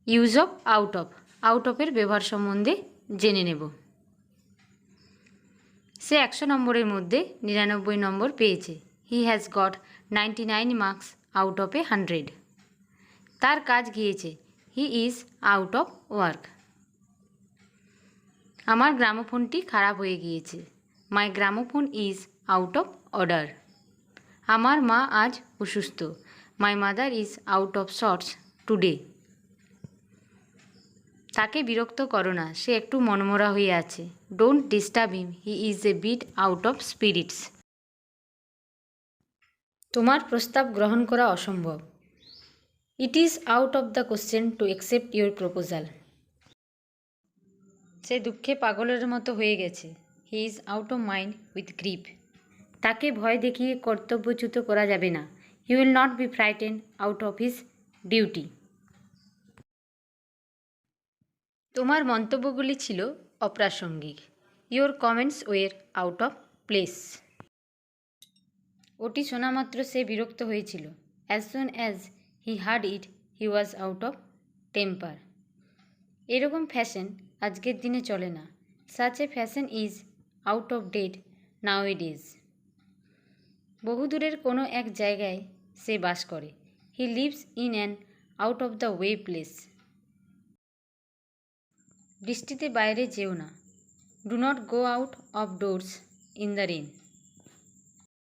Use of out অফের ব্যবহার সম্বন্ধে জেনে নেব। সে 100 নম্বরের মধ্যে 99 নম্বর পেয়েছে। He has got 99 marks out of 100। তার কাজ গিয়েছে। He is out of work. আমার গ্রামোফোনটি খারাপ হয়ে গিয়েছে। My gramophone is out of order. আমার মা আজ অসুস্থ। My mother is out of sorts today. তাকে বিরক্ত করো না, সে একটু মনমরা হয়ে আছে। Don't disturb him, he is a bit out of spirits. তোমার প্রস্তাব গ্রহণ করা অসম্ভব। It is out of the question to accept your proposal. সে দুঃখে পাগলের মতো হয়ে গেছে। He is out of mind with grief. তাকে ভয় দেখিয়ে কর্তব্যচ্যুত করা যাবে না। He will not be frighten out of his duty. তোমার মন্তব্যগুলি ছিল অপ্রাসঙ্গিক। Your comments were out of place. ওটি শোনা মাত্র সে বিরক্ত হয়েছিল। As soon as he heard it he was out of temper. এরকম ফ্যাশন আজকের দিনে চলে না। Such A fashion is out of date nowadays. বহুদূরের কোনো এক জায়গায় সে বাস করে। He lives in an out of the way place. বৃষ্টিতে বাইরে যেও না। Do not go out of doors in the rain.